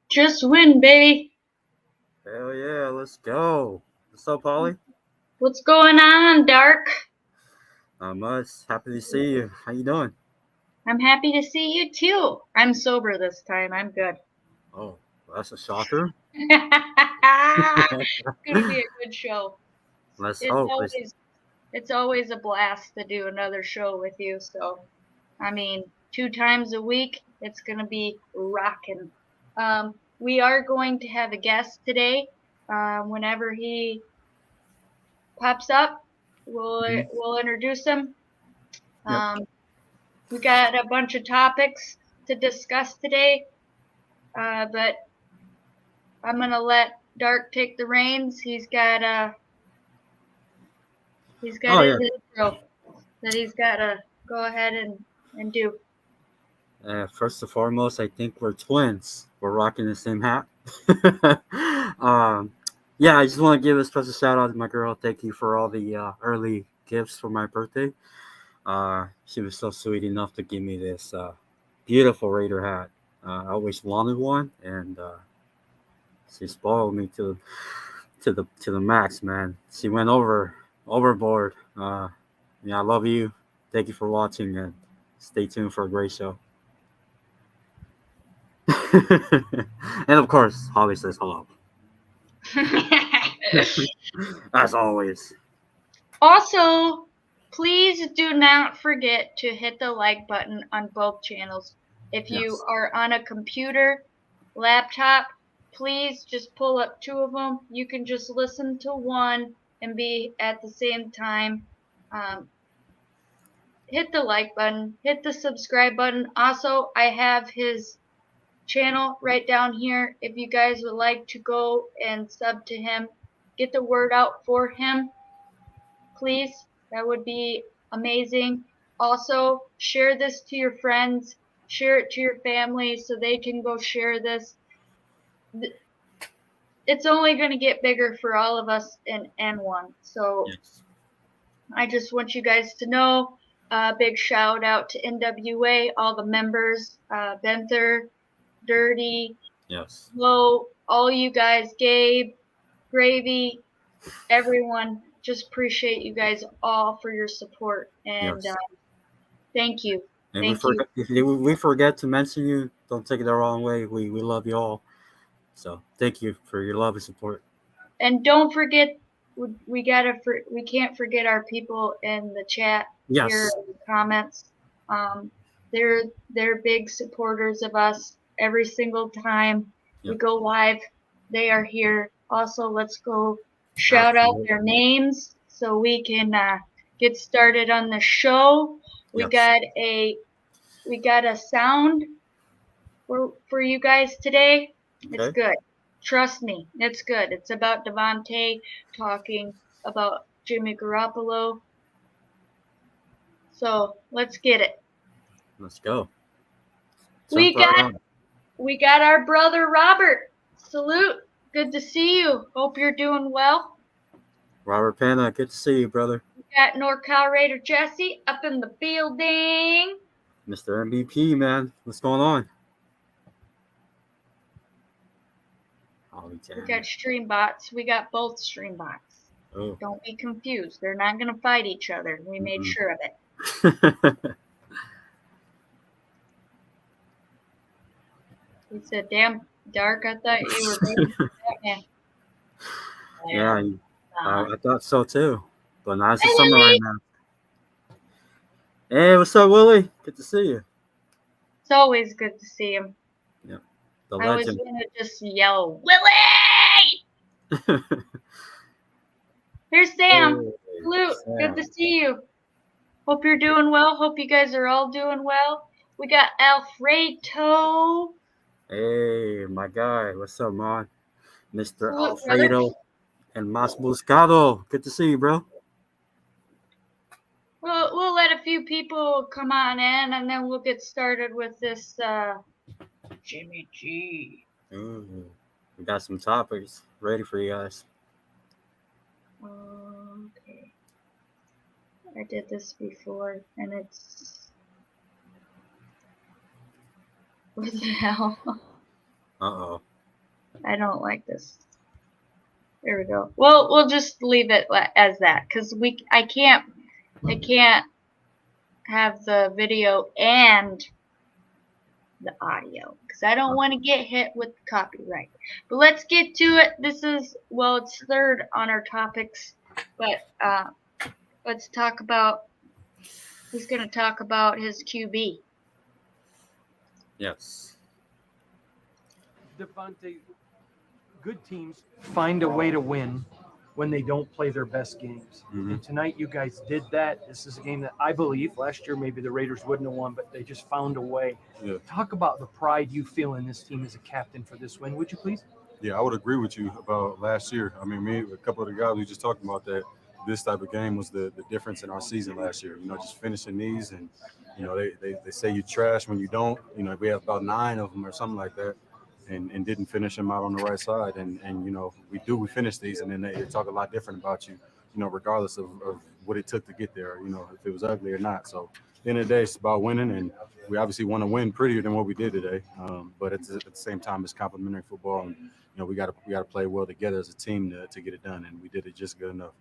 Just win, baby. Hell yeah, let's go. What's up, Polly? What's going on, Dark? Not much. Happy to see you. How you doing? I'm happy to see you too. I'm sober this time. I'm good. Oh, that's a shocker. It's gonna be a good show. Let's It's hope. always it's always a blast to do another show with you. So, I mean, 2 times a week, it's gonna be rocking. We are going to have a guest today. Whenever he pops up, Mhm. we'll introduce him. Yep. Um, we got a bunch of topics to discuss today, but I'm gonna let Dark take the reins. He's got Oh his yeah. intro that he's gotta go ahead and do. First and foremost, I think we're twins. We're rocking the same hat. um, yeah, I just want to give a special shout out to my girl. Thank you for all the early gifts for my birthday. She was so sweet enough to give me this beautiful Raider hat. I always wanted one, and she spoiled me to the max, man. She went overboard. Yeah, I love you. Thank you for watching, and stay tuned for a great show. And of course, Holly says hello. As always. Also, please do not forget to hit the like button on both channels. If you Yes. are on a computer, laptop, please just pull up two of them. You can just listen to one and be at the same time. Um, hit the like button, hit the subscribe button. Also, I have his channel right down here. If you guys would like to go and sub to him, get the word out for him, please. That would be amazing. Also, share this to your friends, share it to your family so they can go share this. It's only going to get bigger for all of us in N1. So Yes. I just want you guys to know. Big shout out to NWA, all the members, Benther, Dirty, Yes. Flo, all you guys, Gabe, Gravy, everyone. Just appreciate you guys all for your support and Yes. thank you. And we Thank you. forgot if we forget to mention you, don't take it the wrong way. We love you all. So thank you for your love and support. And don't forget, we can't forget our people in the chat here Yes. in the comments. Um, they're they're big supporters of us every single time we Yep. go live. They are here. Also, let's go shout out their Absolutely. names so we can get started on the show. We Yes. got a we got a sound for you guys today. It's Okay. good. Trust me, it's good. It's about Devontae talking about Jimmy Garoppolo. So let's get it. Let's go. We Jump right got on. we got our brother Robert. Salute. Good to see you. Hope you're doing well. Robert Pena, good to see you, brother. We got NorCal Raider Jesse up in the building. Mr. MVP, man. What's going on? Holly We Tanner. got Streambots. We got both Streambots. Oh. Don't be confused. They're not gonna fight each other. We made Mm-mm. sure of it. He said, "Damn, Dark, I thought you were ready for Batman." Yeah, Well, I thought so too. But now it's the hey, summer right Willie! now. Hey, what's up, Willie? Good to see you. It's always good to see him. Yeah, the I was legend. gonna just yell, Willie! Here's Sam. Hey, Salute. Good to Sam. see you. Hope you're doing well. Hope you guys are all doing well. We got Alfredo. Hey, my guy. What's up, man? Mr. Salute, brother. Alfredo and Mas Buscado. Good to see you, bro. We'll let a few people come on in, and then we'll get started with this Jimmy G. Ooh, we got some topics ready for you guys. Okay. I did this before, and it's what the hell? Uh oh. I don't like this. There we go. Well, we'll just leave it as that because I can't have the video and the audio because I don't want to get hit with copyright. But let's get to it. This is, well, it's third on our topics, but let's talk about, he's going to talk about his QB. Yes. Devontae, good teams find a way to win when they don't play their best games. Mhm. And tonight you guys did that. This is a game that I believe last year maybe the Raiders wouldn't have won, but they just found a way. Yeah. Talk about the pride you feel in this team as a captain for this win, would you please? Yeah, I would agree with you about last year. I mean, me, a couple of the guys we just talked about that this type of game was the difference in our season last year. You know, just finishing these, and you know they say you trash when you don't. You know, we have about 9 of them or something like that, and didn't finish them out on the right side. And you know we finish these, and then they talk a lot different about you. You know, regardless of what it took to get there. You know, if it was ugly or not. So at the end of the day, it's about winning, and we obviously want to win prettier than what we did today. But at the same time, it's complimentary football, and you know we got to play well together as a team to get it done, and we did it just good enough.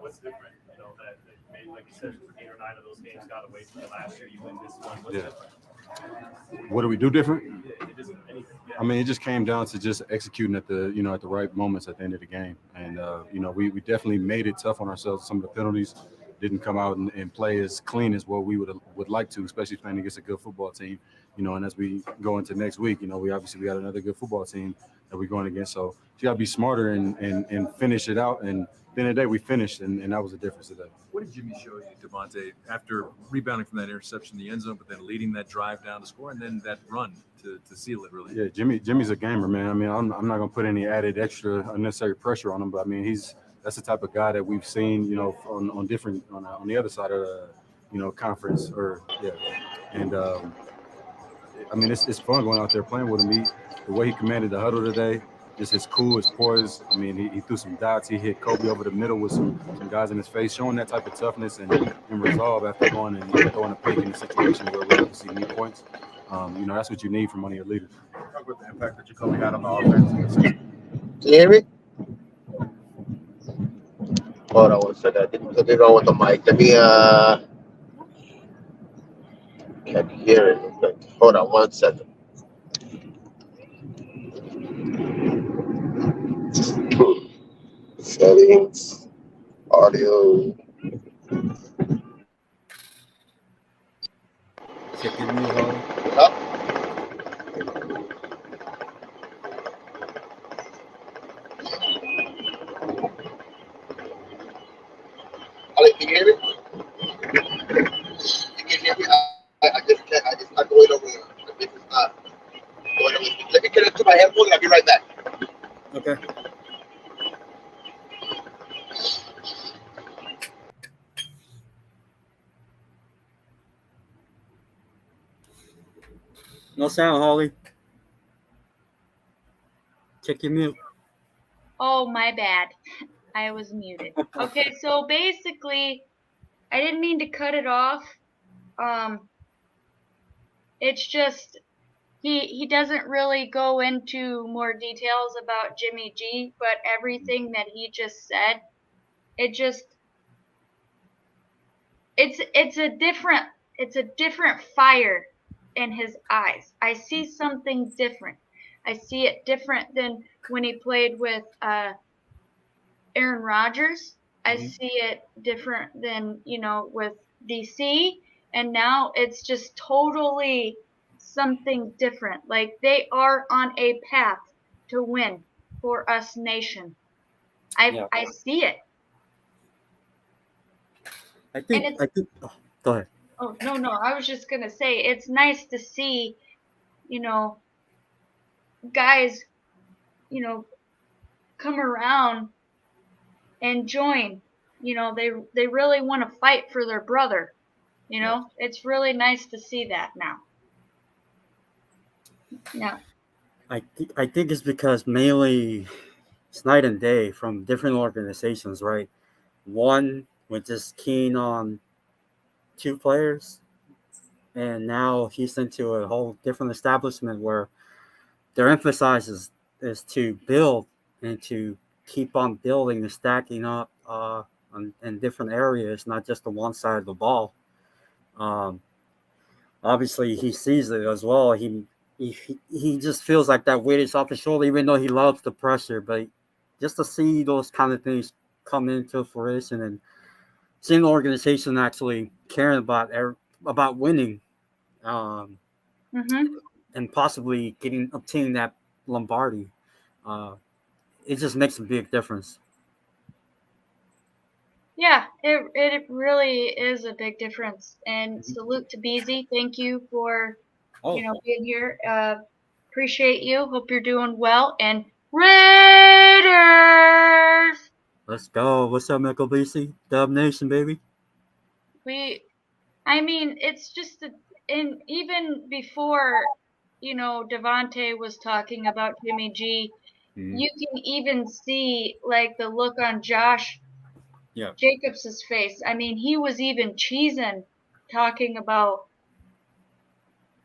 What's different, you know, that made, like you said, 8 or 9 of those games got away from you last year. You win this one. What's Yeah. different? What do we do different? It isn't anything. Yeah. I mean, it just came down to just executing at the right moments at the end of the game, and you know we definitely made it tough on ourselves. Some of the penalties didn't come out and play as clean as what we would like to, especially playing against a good football team. You know, and as we go into next week, you know, we got another good football team that we're going against. So you got to be smarter and finish it out. And at the end of the day, we finished, and that was the difference today. What did Jimmy show you, Devontae, after rebounding from that interception in the end zone, but then leading that drive down to score, and then that run to seal it, really? Yeah, Jimmy's a gamer, man. I mean, I'm not gonna put any added extra unnecessary pressure on him, but I mean, that's the type of guy that we've seen, you know, on the other side of the, you know, conference and I mean, it's fun going out there playing with him. The way he commanded the huddle today, just his cool, his poise. I mean, he threw some dots. He hit Kobe over the middle with some guys in his face, showing that type of toughness and resolve after going and throwing a pick in a situation where we obviously need points. You know, that's what you need from one of your leaders. Talk about the impact that Jacoby had on the offense. Can you hear me? Hold on one second. I didn't go with the mic. Let me can't hear it. Hold on one second. Settings, audio. Check your mute, Holly. Up. Ollie, can you hear me? You can hear me? I just can't. I just not going over there. This is not going over. Let me connect to my headphone and I'll be right back. Okay. No sound, Holly. Check your mute. Oh, my bad. I was muted. Okay, so basically, I didn't mean to cut it off. It's just he doesn't really go into more details about Jimmy G, but everything that he just said, it's a different fire in his eyes. I see something different. I see it different than when he played with Aaron Rodgers. I see it different than, you know, with DC. And now it's just totally something different. Like they are on a path to win for us nation. I see it. I think. Oh, go ahead. Oh, no. I was just going to say it's nice to see, you know, guys, you know, come around and join. You know, they really want to fight for their brother. You know, it's really nice to see that now. Yeah. I think it's because mainly it's night and day from different organizations, right? One was just keen on 2 players, and now he's into a whole different establishment where their emphasis is is to build and to keep on building and stacking up in different areas, not just on one side of the ball. Um, Obviously, he sees it as well. He just feels like that weight is off his shoulder, even though he loves the pressure. But just to see those kind of things come into fruition and seeing the organization actually caring about winning, Mm-hmm. and possibly obtaining that Lombardi, it just makes a big difference. Yeah, it really is a big difference. And salute to Beezy. Thank you for being here. Appreciate you. Hope you're doing well. And Raiders. Let's go. What's up, Michael BC? Dub Nation, baby. I mean, it's just and even before, Devontae was talking about Jimmy G, you can even see like the look on Josh Jacobs' face. I mean, he was even cheesing talking about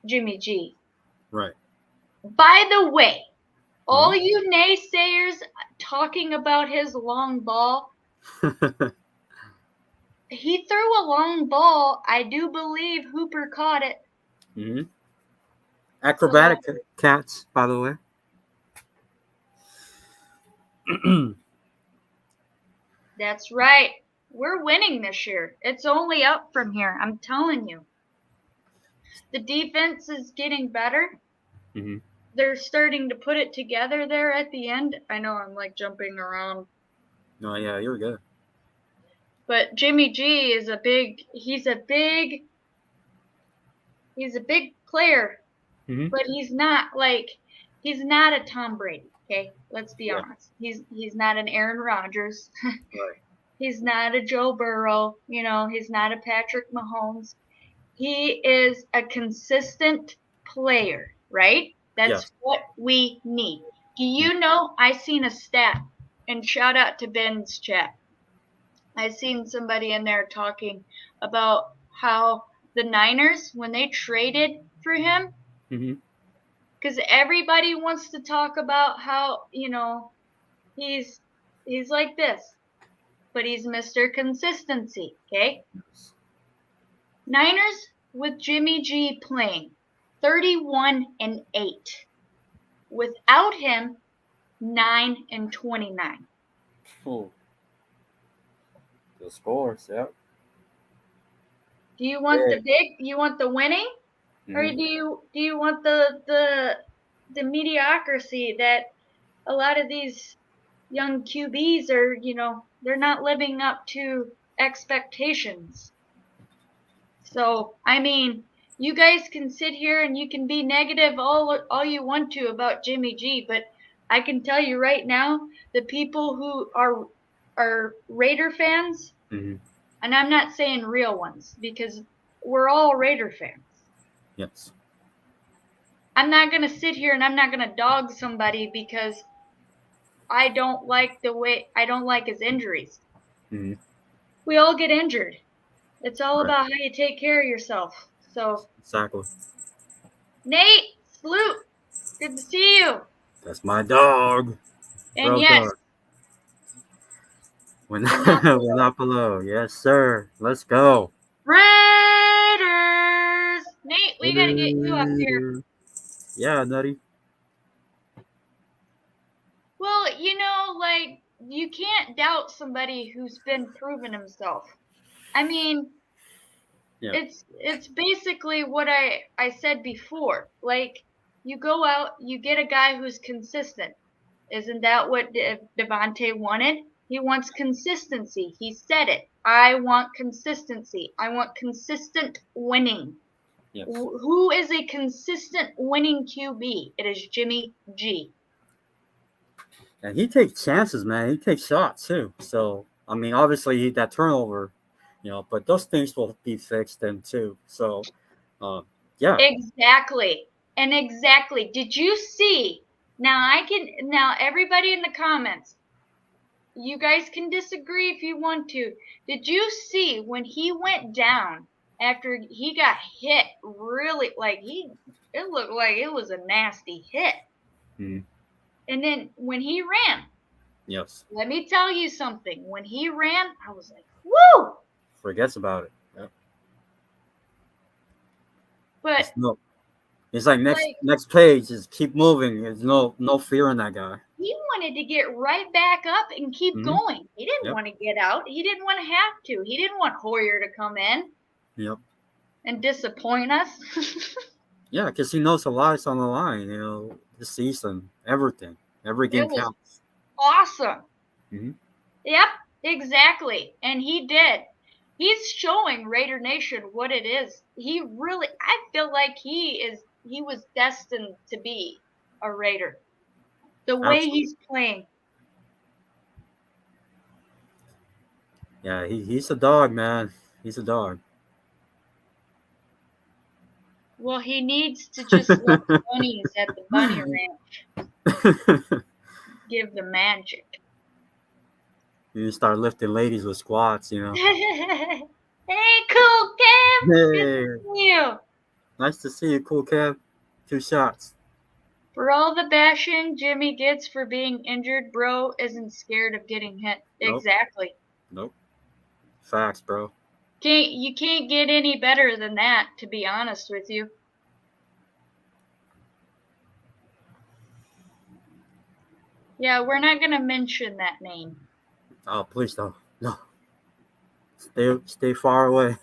Jimmy G. Right. By the way, all you naysayers talking about his long ball, he threw a long ball. I do believe Hooper caught it. Mm-hmm. Acrobatic cats, by the way. That's right. We're winning this year. It's only up from here. I'm telling you. The defense is getting better. Mm-hmm. They're starting to put it together there at the end. I know I'm like jumping around. No, yeah, you're good. But Jimmy G is he's a big player. Mm-hmm. But he's not a Tom Brady, okay? Let's be honest. He's not an Aaron Rodgers. Right. He's not a Joe Burrow, he's not a Patrick Mahomes. He is a consistent player, right? That's what we need. Do you know, I seen a stat, and shout out to Ben's chat. I seen somebody in there talking about how the Niners, when they traded for him, because everybody wants to talk about how, he's like this, but he's Mr. Consistency, okay? Niners with Jimmy G playing 31-8. Without him, 9-29. Oh. The scores, yeah. Do you want you want the winning? Or do you want the mediocrity that a lot of these young QBs are, they're not living up to expectations. So, I mean, you guys can sit here and you can be negative all you want to about Jimmy G, but I can tell you right now, the people who are Raider fans, and I'm not saying real ones because we're all Raider fans. Yes. I'm not going to sit here and I'm not going to dog somebody because I don't like his injuries. Mm-hmm. We all get injured. It's all about how you take care of yourself. So exactly. Nate, salute. Good to see you. That's my dog. And yes. We're not below. Yes, sir. Let's go. Raiders. Nate, we got to get you up here. Yeah, Nutty. Well, you can't doubt somebody who's been proven himself. I mean, it's basically what I said before. Like, you go out, you get a guy who's consistent. Isn't that what Devontae wanted? He wants consistency. He said it. I want consistency. I want consistent winning. Yes. Who is a consistent winning QB? It is Jimmy G. And he takes chances, man. He takes shots too. So, I mean, obviously that turnover, but those things will be fixed then too. So, yeah. Exactly. And exactly. Did you see? Now everybody in the comments, you guys can disagree if you want to. Did you see when he went down after he got hit really, it looked like it was a nasty hit. Mm-hmm. And then when he ran, Yes. let me tell you something. When he ran, I was like, woo! Forgets about it. Yep. But It's like next page. Just keep moving. There's no fear in that guy. he wanted to get right back up and keep Mhm. going. He didn't Yep. want to get out. He didn't want to have to. He didn't want Hoyer to come in Yep. and disappoint us. Yeah, because he knows a lot's on the line. This season, everything, every game was counts. Awesome. Mhm. Yep, exactly. And he did. He's showing Raider Nation what it is. I feel like he was destined to be a Raider. The way Absolutely. he's playing. Yeah, he's a dog, man. He's a dog. Well, he needs to just let the bunnies at the bunny ranch give the magic. You start lifting ladies with squats, Hey, cool Kev. Good Hey, to see you. nice to see you, cool Kev. 2 shots. For all the bashing Jimmy gets for being injured, bro isn't scared of getting hit. Nope. Exactly. Nope. Facts, bro. You can't get any better than that, to be honest with you. Yeah, we're not gonna mention that name. Oh, please don't. No. Stay far away.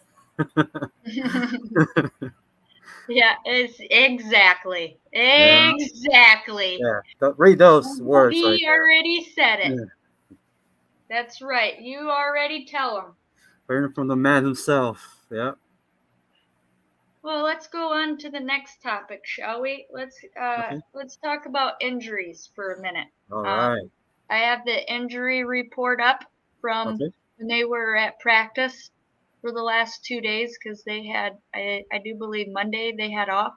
Yeah, it's exactly. Yeah. Exactly. Yeah. Read those words. He Right there. already said it. Yeah. That's right. You already tell him. Learn from the man himself. Yeah. Well, let's go on to the next topic, shall we? Let's talk about injuries for a minute. All right. I have the injury report up from when they were at practice for the last 2 days because they had, I do believe Monday they had off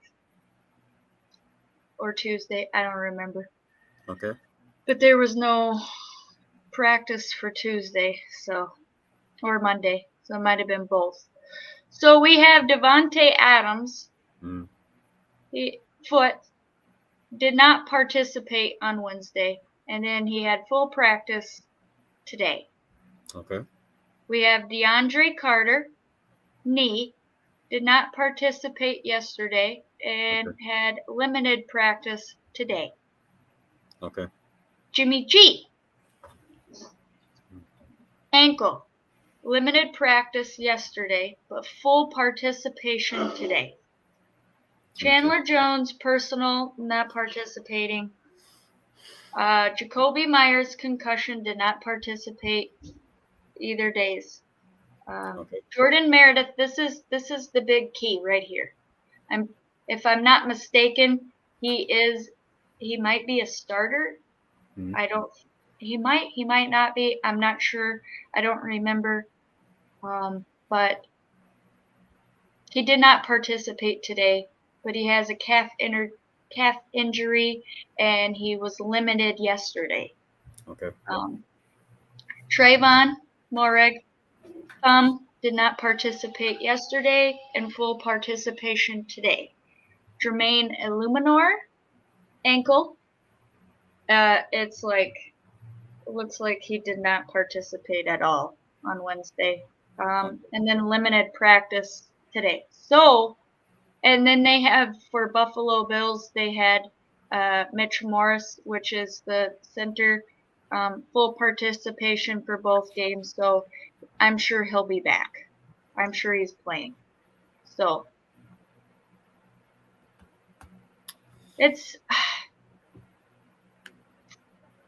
or Tuesday, I don't remember. Okay. But there was no practice for Tuesday, or Monday, so it might have been both. So we have Devontae Adams. Foot did not participate on Wednesday, and then he had full practice today. Okay. We have DeAndre Carter, knee, did not participate yesterday and had limited practice today. Okay. Jimmy G, ankle, limited practice yesterday, but full participation today. Chandler Jones, personal, not participating. Jacoby Myers, concussion, did not participate either days. Jordan Meredith, this is the big key right here. If I'm not mistaken, he might be a starter. He might not be. I'm not sure. I don't remember. But he did not participate today. But he has a calf injury, and he was limited yesterday. Okay. Trayvon Moreg, thumb, did not participate yesterday, and full participation today. Jermaine Illuminor, ankle. It looks like he did not participate at all on Wednesday. And then limited practice today. So, and then they have, for Buffalo Bills, they had Mitch Morris, which is the center, full participation for both games. So I'm sure he'll be back. I'm sure he's playing. So it's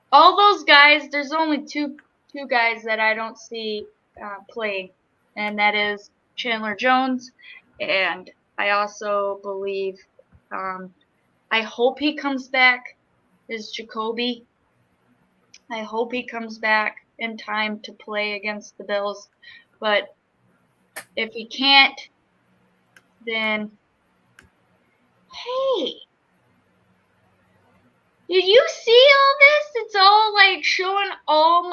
all those guys. There's only two guys that I don't see playing, and that is Chandler Jones, and I also believe, I hope he comes back, is Jacoby. I hope he comes back in time to play against the Bills, but if he can't, then hey, did you see all this? It's all like showing all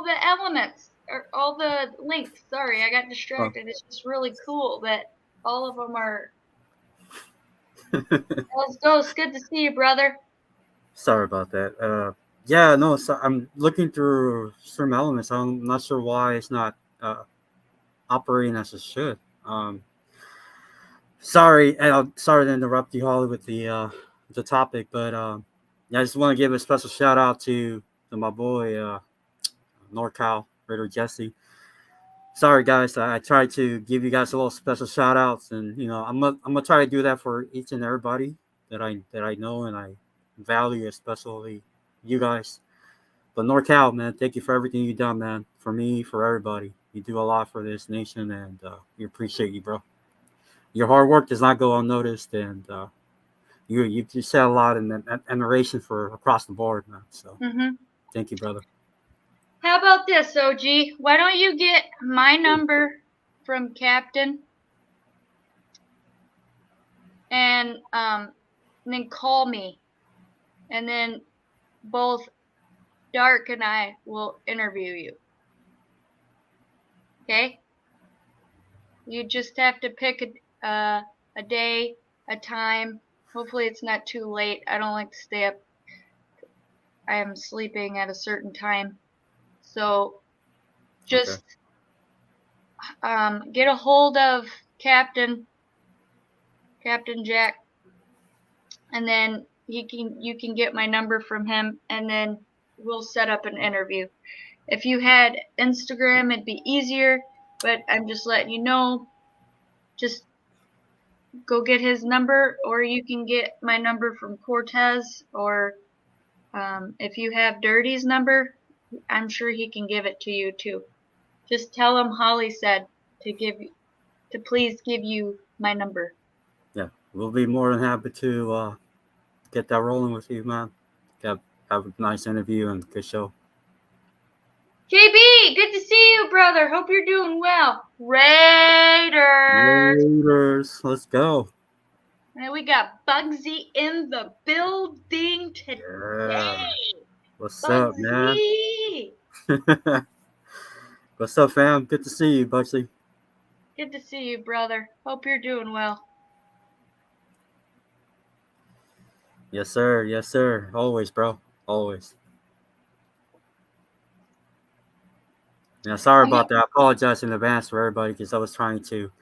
the elements or all the links. Sorry, I got distracted. It's just really cool that all of them are. Let's go. It's good to see you, brother. Sorry about that. Yeah, no, so I'm looking through Stream Elements. I'm not sure why it's not operating as it should. Sorry, and sorry to interrupt you, Holly, with the topic, but yeah, I just want to give a special shout out to my boy NorCal Raider Jesse. Sorry, guys, I tried to give you guys a little special shout outs, and I'm gonna try to do that for each and everybody that I know and I value, especially you guys. But NorCal, man, thank you for everything you've done, man. For me, for everybody, you do a lot for this nation, and we appreciate you, bro. Your hard work does not go unnoticed, and you said a lot in admiration for across the board, man. So thank you, brother. How about this, OG? Why don't you get my number from Captain and then call me, and then both Dark and I will interview you. Okay? You just have to pick a day, a time. Hopefully it's not too late. I don't like to stay up. I am sleeping at a certain time. So just get a hold of Captain Jack, and then you can get my number from him, and then we'll set up an interview. If you had Instagram, it'd be easier, but I'm just letting you know. Just go get his number, or you can get my number from Cortez, or if you have Dirty's number, I'm sure he can give it to you too. Just tell him Holly said to please give you my number. Yeah, we'll be more than happy to get that rolling with you, man. Have a nice interview and good show. JB, good to see you, brother. Hope you're doing well. Raiders. Let's go. And we got Bugsy in the building today. Yeah. What's Bugsy. up, man? What's up, fam? Good to see you, Bugsy. Good to see you, brother. Hope you're doing well. Yes, sir. Yes, sir. Always, bro. Always. Yeah, sorry about that. I apologize in advance for everybody because I was trying to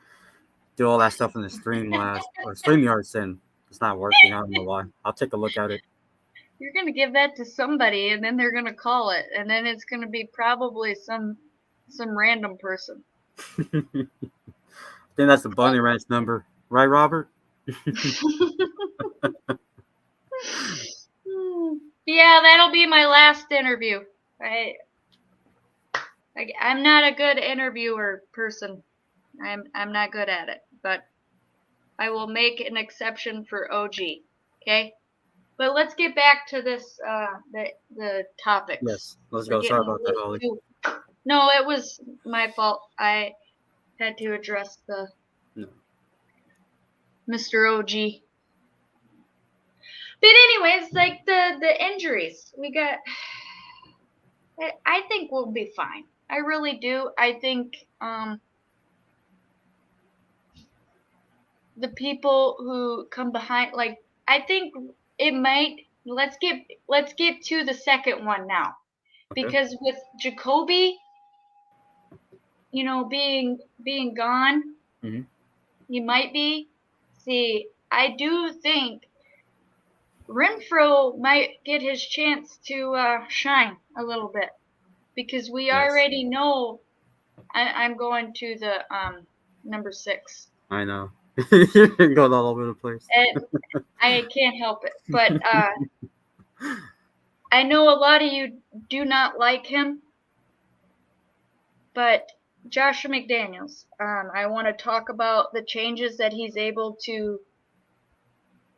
do all that stuff in the StreamYards, and it's not working. I don't know why. I'll take a look at it. You're gonna give that to somebody, and then they're gonna call it, and then it's gonna be probably some random person. I think that's the Bunny Ranch number, right, Robert? Yeah, that'll be my last interview. I'm not a good interviewer person. I'm not good at it, but I will make an exception for OG. Okay, but let's get back to this the topics. Yes, let's go. Sorry about that, Holly. No, it was my fault. I had to address the Mr. OG. But anyways, like the injuries, we got. I think we'll be fine. I really do. I think the people who come behind, like, I think it might. Let's get to the second one now, because with Jacoby, being gone, he might be. See, I do think Renfroe might get his chance to shine a little bit, because we already know I'm going to the number 6. I know. You're going all over the place. I can't help it, but I know a lot of you do not like him, but Josh McDaniels, I want to talk about the changes that he's able to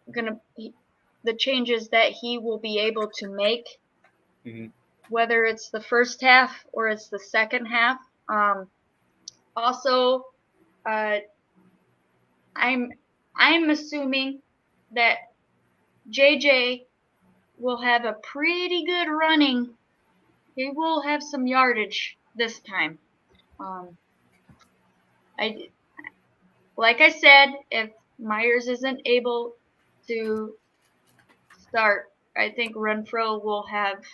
the changes that he will be able to make, whether it's the first half or it's the second half. Also, I'm assuming that JJ will have a pretty good running. He will have some yardage this time. Like I said, if Myers isn't able to start, I think Renfro will have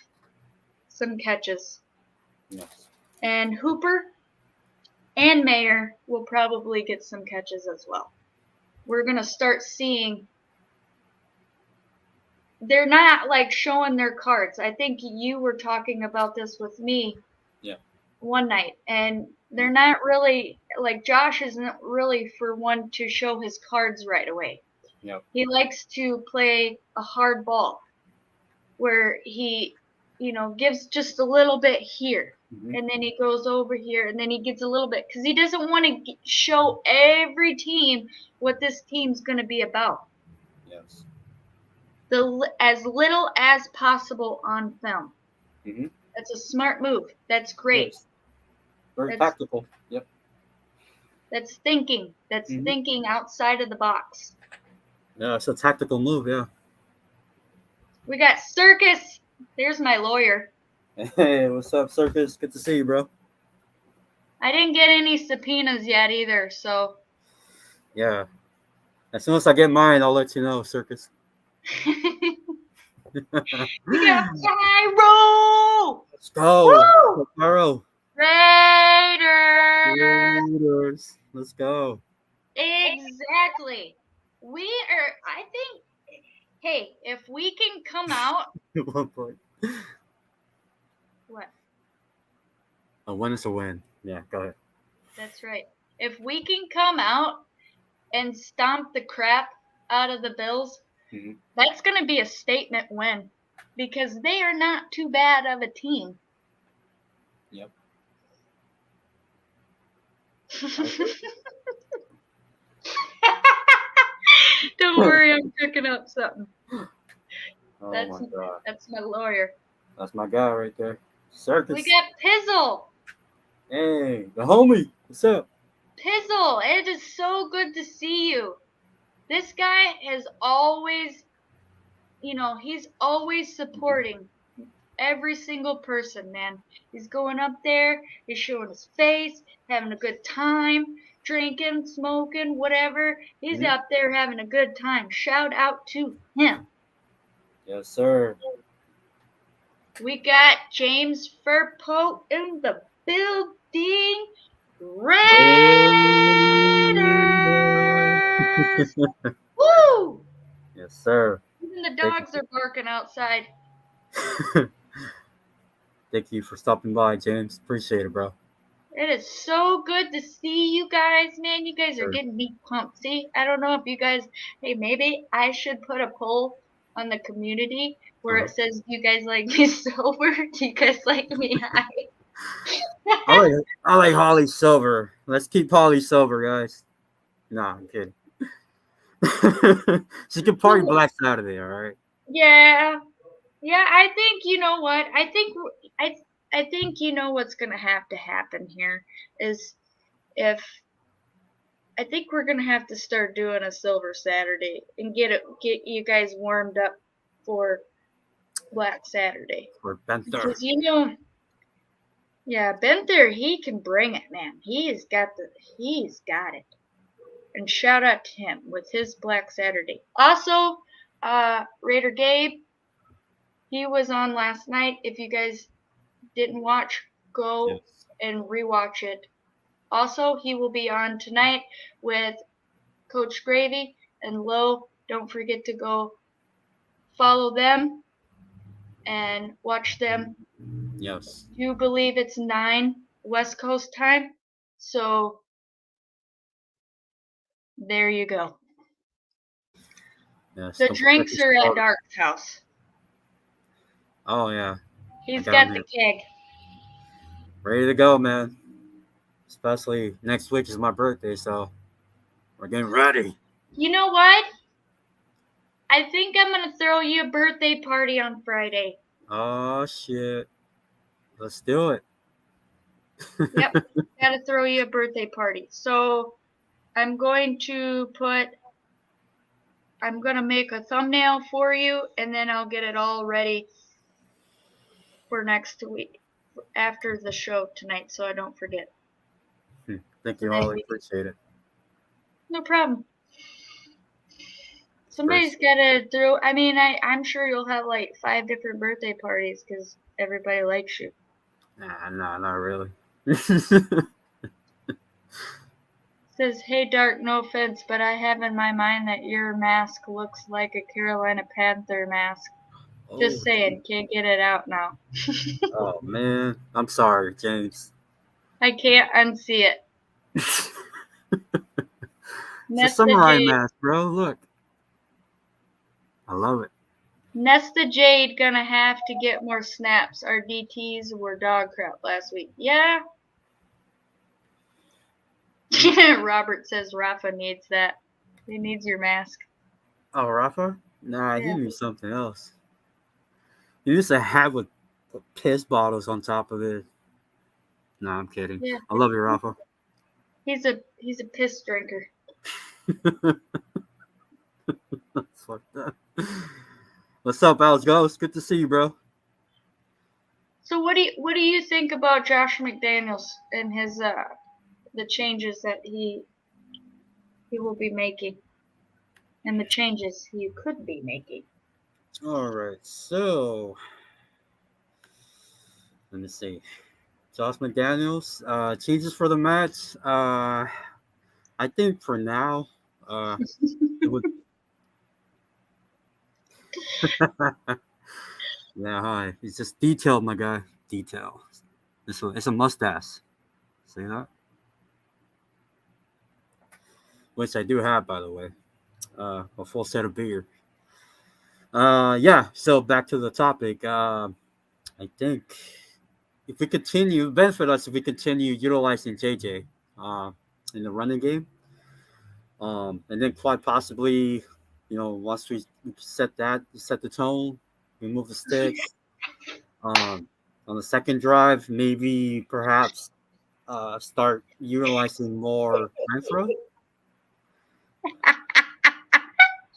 some catches. Yes. And Hooper and Mayer will probably get some catches as well. We're going to start seeing. They're not like showing their cards. I think you were talking about this with me one night, and they're not really like Josh isn't really for one to show his cards right away. Yep. He likes to play a hard ball where he, gives just a little bit here, and then he goes over here, and then he gets a little bit because he doesn't want to show every team what this team's going to be about. Yes. As little as possible on film. Mm-hmm. That's a smart move. That's great. Yes. Very tactical. Yep. That's thinking. That's thinking outside of the box. Yeah, it's a tactical move. Yeah. We got Circus. There's my lawyer. Hey, what's up, Circus? Good to see you, bro. I didn't get any subpoenas yet either, so. Yeah. As soon as I get mine, I'll let you know, Circus. We got Pyro. Let's go. Woo! Pyro. Raiders. Let's go. Exactly. I think, hey, if we can come out. 1 point. What? A win is a win. Yeah, go ahead. That's right. If we can come out and stomp the crap out of the Bills, that's going to be a statement win because they are not too bad of a team. Yep. Don't worry, I'm cooking up something. Oh That's my God. That's my lawyer. That's my guy right there. Circus. We got Pizzle. Hey, the homie. What's up? Pizzle, it is so good to see you. This guy has always, he's always supporting every single person, man. He's going up there, he's showing his face, having a good time, drinking, smoking, whatever. He's out there having a good time. Shout out to him. Yes, sir. We got James Furpo in the building. Raiders! Woo! Yes, sir. Even the dogs are barking outside. Thank you for stopping by, James. Appreciate it, bro. It is so good to see you guys, man. You guys are getting me pumped. See, I don't know if you guys, hey, maybe I should put a poll on the community where it says, do you guys like me sober? Do you guys like me high? I like Holly sober. Let's keep Holly sober, guys. Nah, I'm kidding. She can party Black Saturday, all right? Yeah. Yeah, I think, you know what? I think you know what's going to happen here is I think we're going to have to start doing a Silver Saturday and get you guys warmed up for Black Saturday. For Benther. Because yeah, Benther, he can bring it, man. He's got it. And shout out to him with his Black Saturday. Also, Raider Gabe, he was on last night. If you guys didn't watch, go and rewatch it. Also, he will be on tonight with Coach Gravy and Lo. Don't forget to go follow them and watch them. Yes. You believe it's 9 West Coast time, so there you go. Yes. The drinks are at Dark's house. Oh yeah. He's got the keg. Ready to go, man. Especially next week is my birthday, so we're getting ready. You know what? I think I'm going to throw you a birthday party on Friday. Oh, shit. Let's do it. Yep. Got to throw you a birthday party. So I'm going to make a thumbnail for you, and then I'll get it all ready for next week after the show tonight, so I don't forget. Thank you, Holly. Appreciate it. No problem. Somebody's gotta throw. I mean, I'm sure you'll have like 5 different birthday parties because everybody likes you. Nah, not really. Says, hey, Dark, no offense, but I have in my mind that your mask looks like a Carolina Panther mask. Just saying, can't get it out now. Oh man, I'm sorry, James. I can't unsee it. It's a Nesta samurai Jade. mask, bro. Look, I love it. Nesta Jade gonna have to get more snaps. Our DTs were dog crap last week. Yeah. Robert says Rafa needs that. He needs your mask. Oh, Rafa? Nah, Yeah. he needs something else. He needs a hat with piss bottles on top of it. Nah, I'm kidding. Yeah. I love you, Rafa. He's a piss drinker. Fuck that. What's up, Alex Ghost? Good to see you, bro. So what do you think about Josh McDaniels and his the changes that he will be making and the changes he could be making? All right, so let me see. Josh McDaniels, changes for the match. I think for now, it would. Yeah, hi. It's just detailed, my guy. Detail. It's a mustache. See that? Which I do have, by the way. A full set of beer. Yeah. So back to the topic. I think if we continue, benefit us if we continue utilizing JJ in the running game. And then quite possibly, once we set the tone, we move the sticks. On the second drive, maybe perhaps start utilizing more Renfro.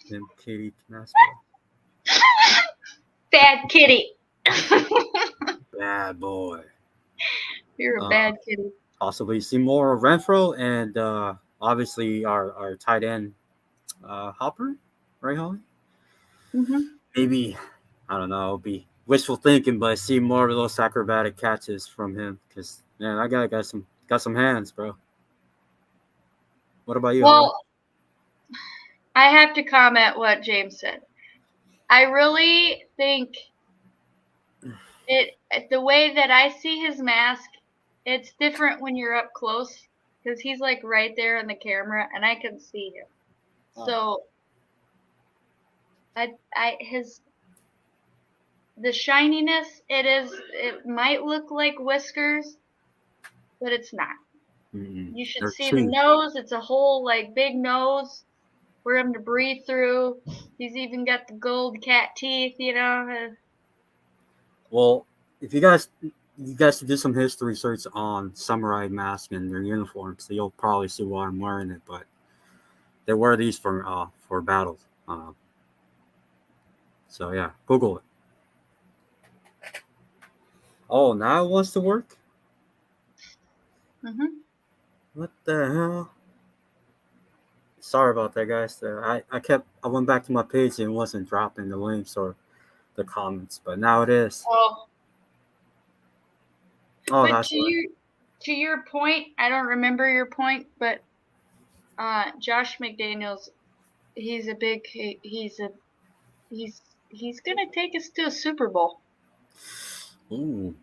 Then Kitty Canasco. Bad kitty. Bad boy. You're a bad kitty. Possibly see more of Renfro and obviously our tight end Hopper, right, Holly? Mm-hmm. Maybe, I don't know, it'll be wishful thinking, but I see more of those acrobatic catches from him because man, that guy got some hands, bro. What about you? Well, I have to comment what James said. I really think the way that I see his mask, it's different when you're up close because he's like right there in the camera and I can see him. So the shininess, it might look like whiskers, but it's not. Mm-mm. You should They're see two. the nose. It's a whole like big nose for him to breathe through. He's even got the gold cat teeth, Well, if you guys do some history search on samurai masks and their uniforms, so you'll probably see why I'm wearing it. But they wear these for battle. So yeah, Google it. Oh, now it wants to work? Mm-hmm. What the hell? Sorry about that, guys. I went back to my page and it wasn't dropping the links or the comments, but now it is. Oh, Oh, but that's to your point, I don't remember your point, but Josh McDaniels, he's gonna take us to a Super Bowl. Ooh.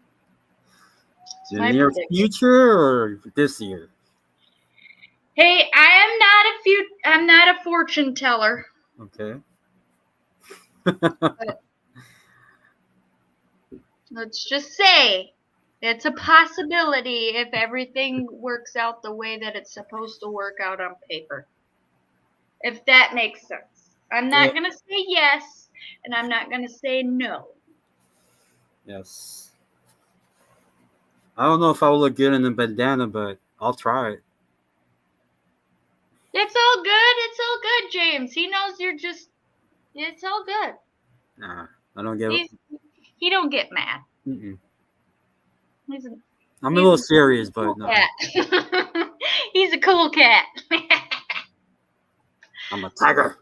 It's In my the near prediction. future or this year? Hey, I'm not a fortune teller. Okay. Let's just say it's a possibility if everything works out the way that it's supposed to work out on paper. If that makes sense. I'm not going to say yes, and I'm not going to say no. Yes. I don't know if I will look good in the bandana, but I'll try it. It's all good. It's all good, James. He knows it's all good. Nah, I don't get it. He don't get mad. Mm-mm. He's I'm a little serious, but cool no. cat. He's a cool cat. I'm a tiger.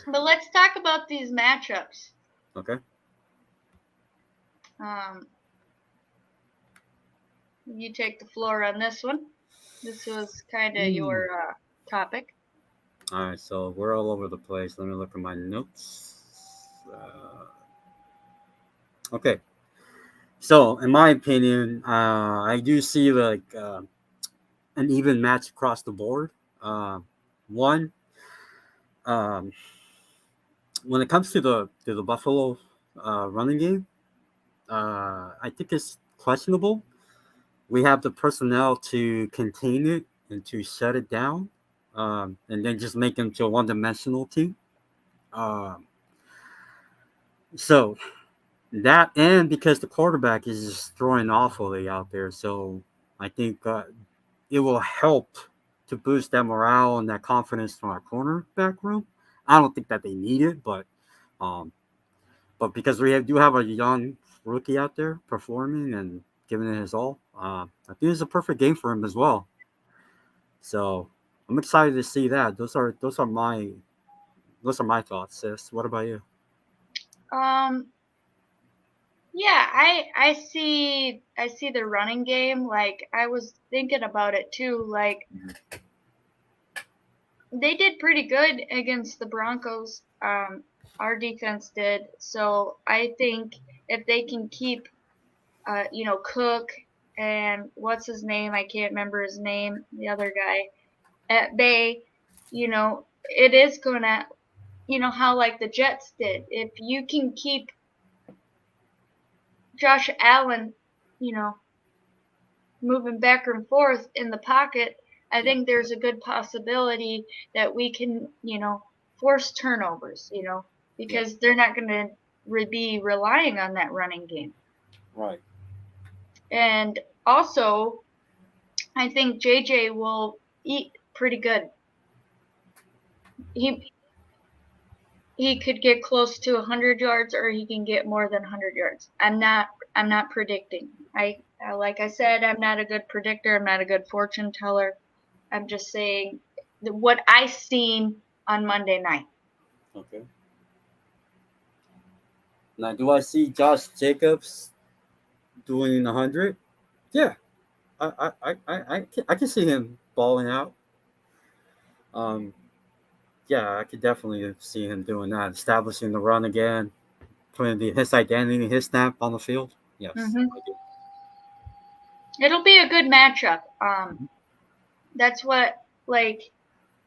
But let's talk about these matchups. Okay. You take the floor on this one. This was kind of your topic. All right, so we're all over the place. Let me look at my notes. Okay. So, in my opinion, I do see like an even match across the board. One, when it comes to the Buffalo running game, I think it's questionable. We have the personnel to contain it and to shut it down, and then just make them to a one-dimensional team. So that, and because the quarterback is just throwing awfully out there, so I think it will help to boost that morale and that confidence from our cornerback room. I don't think that they need it, but because do have a young rookie out there performing and giving it his all, I think it's a perfect game for him as well. So I'm excited to see that. Those are my thoughts, sis. What about you? Yeah, I see the running game. Like, I was thinking about it too. Like, they did pretty good against the Broncos. Our defense did. So I think if they can keep, Cook and what's his name? I can't remember his name. The other guy at bay. It is gonna. How like the Jets did. If you can keep Josh Allen, moving back and forth in the pocket, I think there's a good possibility that we can, force turnovers, because they're not going to be relying on that running game. Right. And also, I think JJ will eat pretty good. He could get close to 100 yards, or he can get more than 100 yards. I'm not predicting. Like I said, I'm not a good predictor. I'm not a good fortune teller. I'm just saying what I seen on Monday night. Okay. Now, do I see Josh Jacobs doing 100? Yeah, I can see him balling out. Yeah, I could definitely see him doing that, establishing the run again, putting his identity, his stamp on the field. Yes. Mm-hmm. It'll be a good matchup. That's what, like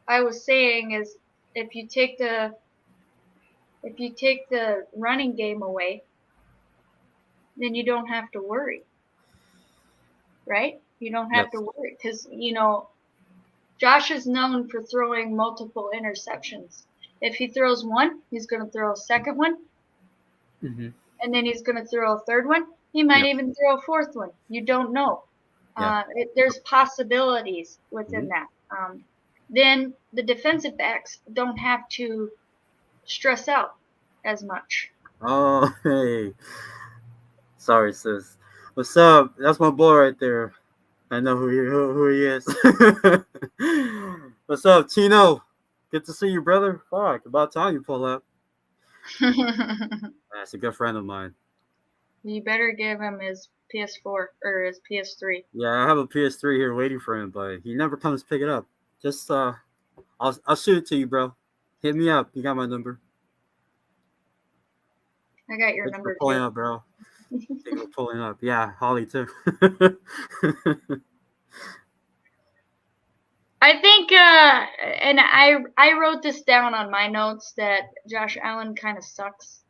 I was saying, is if you take the running game away, then you don't have to worry, right? You don't have to worry because Josh is known for throwing multiple interceptions. If he throws one, he's going to throw a second one, and then he's going to throw a third one. He might even throw a fourth one. You don't know. There's possibilities within that. Then the defensive backs don't have to stress out as much. Oh, hey. Sorry, sis. What's up? That's my boy right there. I know who he is. What's up, Tino? Good to see you, brother. Fuck, about time you pull up. That's a good friend of mine. You better give him his PS4 or his PS3. Yeah, I have a PS3 here waiting for him, but he never comes to pick it up. Just I'll shoot it to you, bro. Hit me up. You got my number. I got your Thanks number for pulling too. up, bro. Thanks for pulling up. Yeah, Holly too. I think, and I wrote this down on my notes, that Josh Allen kind of sucks.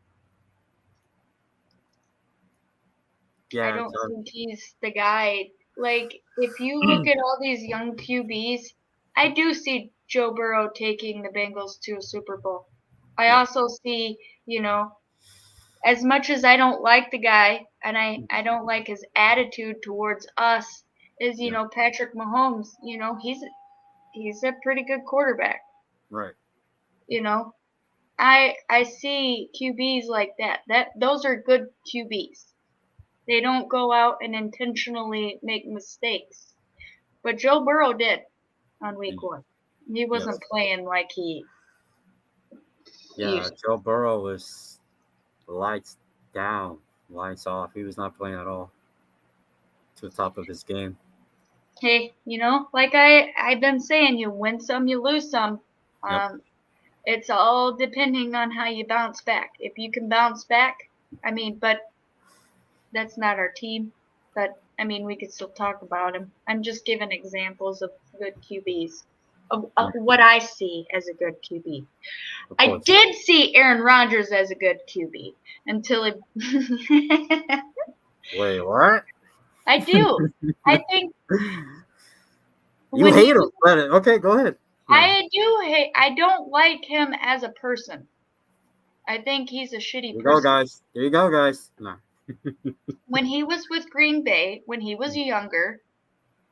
Yeah, I don't think he's the guy. Like, if you look at all these young QBs, I do see Joe Burrow taking the Bengals to a Super Bowl. I also see, as much as I don't like the guy, and I don't like his attitude towards us, is, Patrick Mahomes, he's a pretty good quarterback. Right. I see QBs like that. Those are good QBs. They don't go out and intentionally make mistakes. But Joe Burrow did. on week 1. He wasn't playing like he. Yeah, Joe Burrow was lights down, lights off. He was not playing at all to the top of his game. Hey, like I've been saying, you win some, you lose some. It's all depending on how you bounce back. If you can bounce back, but that's not our team. But we could still talk about him. I'm just giving examples of good QBs, of what I see as a good QB. I did see Aaron Rodgers as a good QB until he. Wait, what? I do. I think. You hate him, but okay, go ahead. I do hate. I don't like him as a person. I think he's a shitty person. There you go, guys. No. When he was with Green Bay, when he was younger,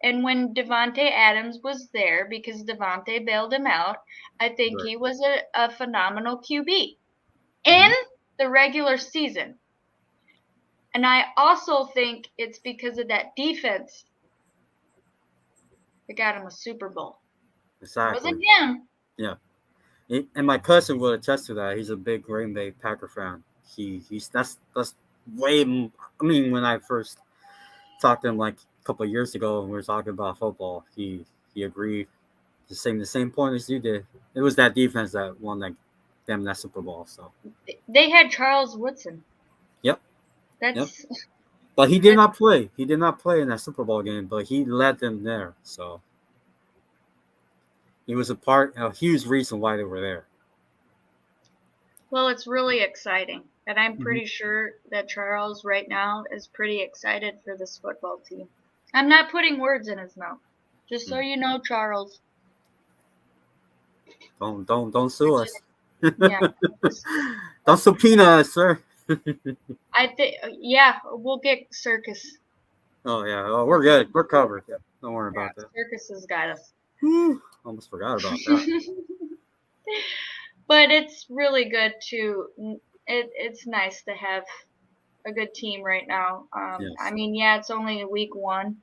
and when Devontae Adams was there, because Devontae bailed him out, I think he was a phenomenal QB in the regular season. And I also think it's because of that defense that got him a Super Bowl. Exactly. It wasn't him. Yeah. And my cousin will attest to that. He's a big Green Bay Packer fan. That's way. When I first talked to him like a couple of years ago, and we were talking about football, he agreed the same point as you did. It was that defense that won that Super Bowl. So they had Charles Woodson. Yep. That's. Yep. But he did not play. He did not play in that Super Bowl game, but he led them there. So he was a huge reason why they were there. Well, it's really exciting. And I'm pretty sure that Charles right now is pretty excited for this football team. I'm not putting words in his mouth. Just so you know, Charles. Don't sue us. Yeah. Don't subpoena us, sir. I think, we'll get Circus. Oh yeah, we're good. We're covered. Yeah, don't worry about that. Circus has got us. Almost forgot about that. But it's really good to. It's nice to have a good team right now. Yes. It's only week 1.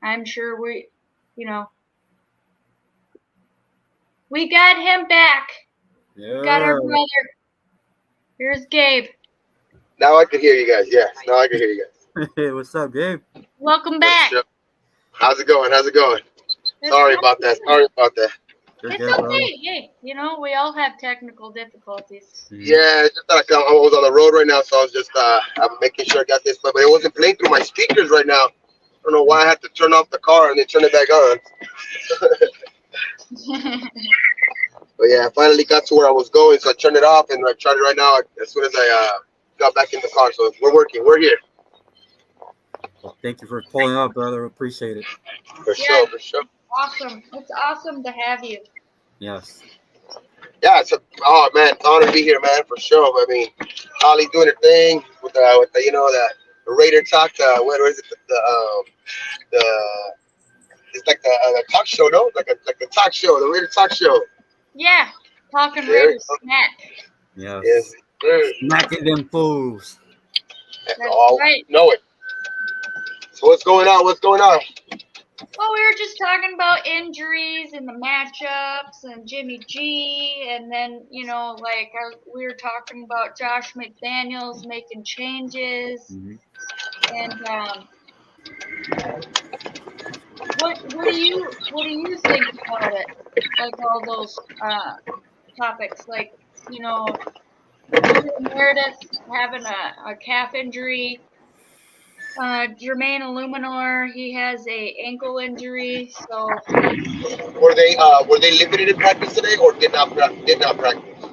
I'm sure we got him back. Yeah. Got our brother. Here's Gabe. Now I can hear you guys. Yes, now I can hear you guys. Hey, what's up, Gabe? Welcome back. How's it going? Sorry about that. It's okay. Hey, we all have technical difficulties. Yeah, it's just that I was on the road right now, so I was just I'm making sure I got this, but it wasn't playing through my speakers right now. I don't know why I had to turn off the car and then turn it back on. But yeah, I finally got to where I was going, so I turned it off and I tried it right now as soon as I got back in the car. So we're working. We're here. Well, thank you for pulling up, brother. Appreciate it. For sure. Awesome. It's awesome to have you. Yes. Yeah, it's an honor to be here, man, for sure. Holly doing her thing with the Raider Talk. What is it? It's like the talk show, no? Like the talk show, the Raider Talk show. Yeah, talking Raiders snack. Yes. Smacking them fools. That's right. right. Know it. So what's going on? Well, we were just talking about injuries and the matchups and Jimmy G, and then we were talking about Josh McDaniels making changes, and what do you think about it? Like all those topics, like Meredith having a calf injury. Jermaine Illuminor, he has a ankle injury. So were they limited in practice today, or did not practice?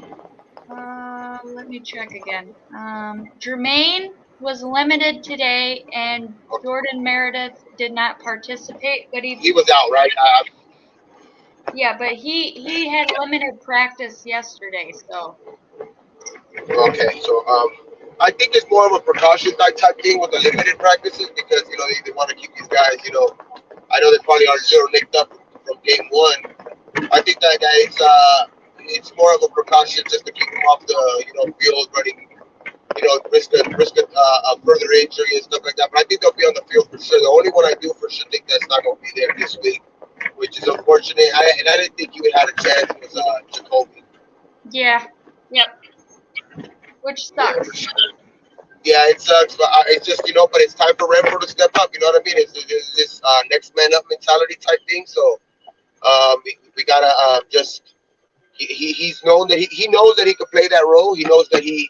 Let me check again. Jermaine was limited today, and Jordan Meredith did not participate, but he was out, right? Yeah, but he had limited practice yesterday, so. Okay, so I think it's more of a precaution type thing with the limited practices because they want to keep these guys. I know they probably are a little nicked up from game 1. I think that it's more of a precaution just to keep them off the field, running, risk a further injury and stuff like that. But I think they'll be on the field for sure. The only one I do for sure think that's not going to be there this week which is unfortunate. And I didn't think he would have a chance with Jacoby. Yeah. Yep. Which Yeah, sucks. for sure. Yeah, it sucks, but it's just, but it's time for Renfro to step up. You know what I mean? It's this next man up mentality type thing. So we gotta just he's known that he knows that he could play that role. He knows that he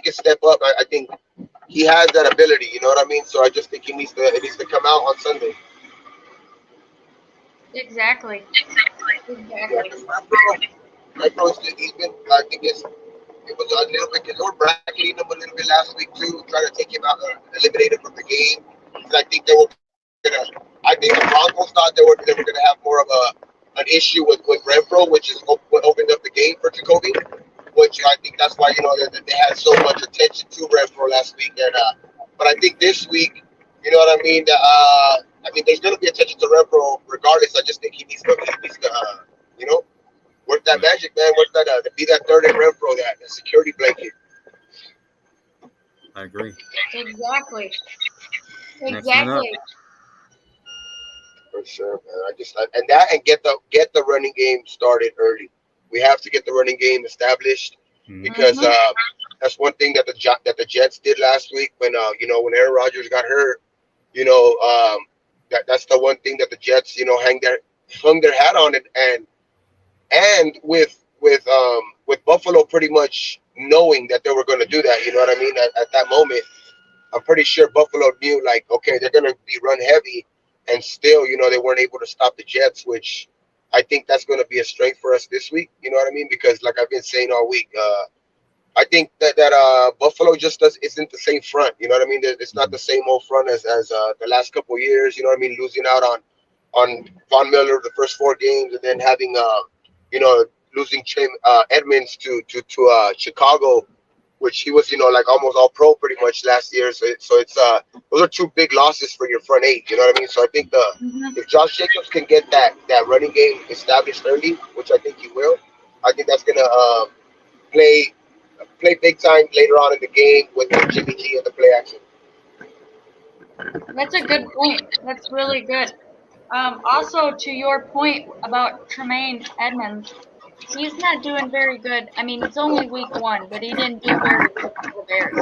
can step up. I think he has that ability. You know what I mean? So I just think it needs to come out on Sunday. Exactly. Yeah, Renfro, he's been. I think it was a little bit because they were bracketing him a little bit last week too, trying to take him out, eliminate him from the game. Because I think they were gonna. I think the Broncos thought they were gonna have more of an issue with Renfro, which is what opened up the game for Jacoby. Which I think that's why they had so much attention to Renfro last week. And but I think this week, you know what I mean. There's gonna be attention to Renfro regardless. I just think he needs to work that magic, man. Work that to be that third in Renfro, that security blanket. I agree. Exactly. Next man up. Exactly. For sure, man. And get the running game started early. We have to get the running game established because that's one thing that the Jets did last week when when Aaron Rodgers got hurt. That's the one thing that the Jets hung their hat on it, and with Buffalo pretty much knowing that they were going to do that. You know what I mean? At that moment, I'm pretty sure Buffalo knew, like, okay, they're going to be run heavy, and still, they weren't able to stop the Jets, which I think that's going to be a strength for us this week. You know what I mean? Because like I've been saying all week, I think that Buffalo just isn't the same front. You know what I mean? It's not the same old front as the last couple of years. You know what I mean? Losing out on Von Miller the first 4 games, and then having losing Edmonds to Chicago, which he was like almost all pro pretty much last year. So it's those are 2 big losses for your front 8. You know what I mean? So I think if Josh Jacobs can get that running game established early, which I think he will, I think that's gonna play big time later on in the game with Jimmy G and the play action. That's a good point. That's really good. Also, to your point about Tremaine Edmonds, he's not doing very good. I mean, it's only week 1, but he didn't do very good for the Bears.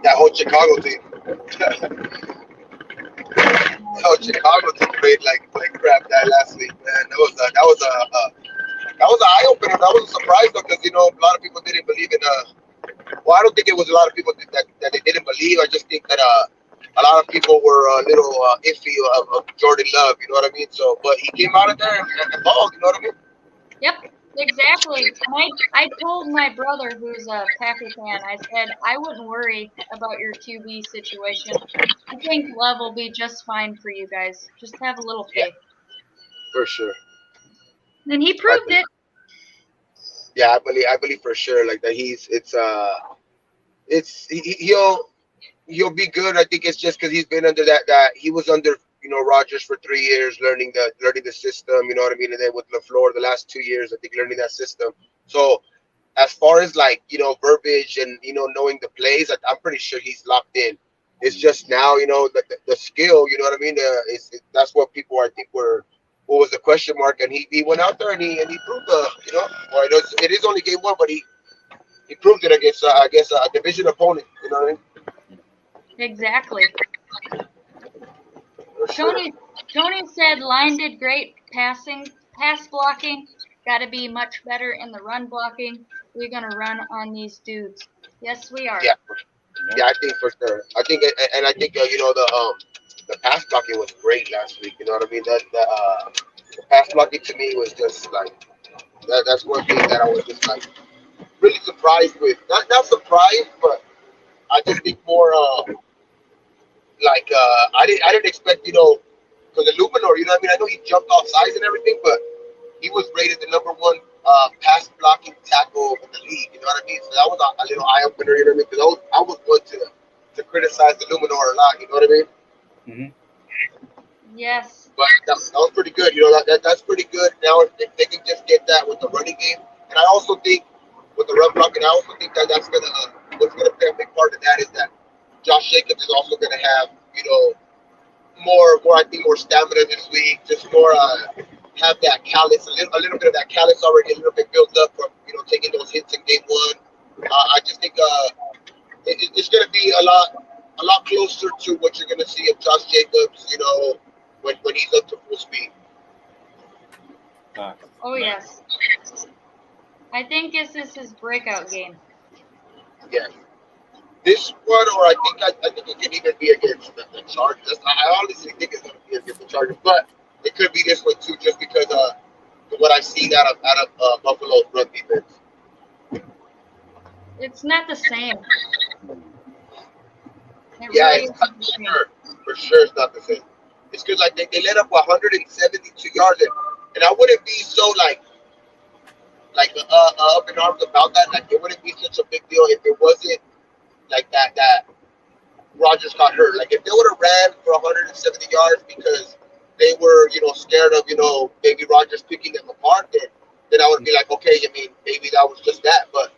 That whole Chicago team. That whole Chicago team played like crap that last week, man. That was an eye opener. That was a surprise though, because a lot of people didn't believe in. Well, I don't think it was a lot of people that they didn't believe. I just think that a lot of people were a little iffy of Jordan Love. You know what I mean? So, but he came out of there and balled. You know what I mean? Yep, exactly. And I told my brother, who's a Packer fan, I said, I wouldn't worry about your QB situation. I think Love will be just fine for you guys. Just have a little faith. For sure. And he proved it. Yeah, I believe for sure like that he'll be good. I think it's just because he's been under that he was under Rodgers for 3 years, learning the system. You know what I mean? And then with LaFleur the last 2 years, I think learning that system. So as far as verbiage and knowing the plays, I'm pretty sure he's locked in. It's just now the skill. You know what I mean? That's what people I think were. What was the question mark? And he went out there and he proved well, it is only game 1, but he proved it against I guess a division opponent. You know what I mean? Exactly. Tony said line did great pass blocking. Got to be much better in the run blocking. We're gonna run on these dudes. Yes, we are. Yeah, I think for sure. I think the pass blocking was great last week. You know what I mean? The pass blocking to me was just like that's one thing that I was just like really surprised with. Not surprised, but I just think more I didn't expect because Illuminor, you know what I mean? I know he jumped off size and everything, but he was rated the number 1 pass blocking tackle in the league. You know what I mean? So that was a little eye opener. You know what I mean? Because I was one to criticize Illuminor a lot. You know what I mean? Yes. But that was pretty good. That's pretty good. Now if they can just get that with the running game, and I also think with the run blocking, I also think that's what's gonna play a big part of that is that Josh Jacobs is also gonna have I think more stamina this week. Just more have that callus, a little bit of that callus already, a little bit built up from taking those hits in game one. I just think it's going to be a lot closer to what you're going to see of Josh Jacobs. When he's up to full speed. Oh yes. I think this is his breakout game. Yeah. This one, or I think it can even be against the Chargers. I honestly think it's going to be against the Chargers, but it could be this one too, just because of what I've seen out of Buffalo's run defense. It's not the same. Yeah, really it's not, for sure it's not the same. It's because like they let up 172 yards, and I wouldn't be so like up in arms about that. Like it wouldn't be such a big deal if it wasn't like that Rodgers got hurt. Like if they would have ran for 170 yards because they were scared of maybe Rodgers picking them apart, then I would be like, okay, I mean maybe that was just that. But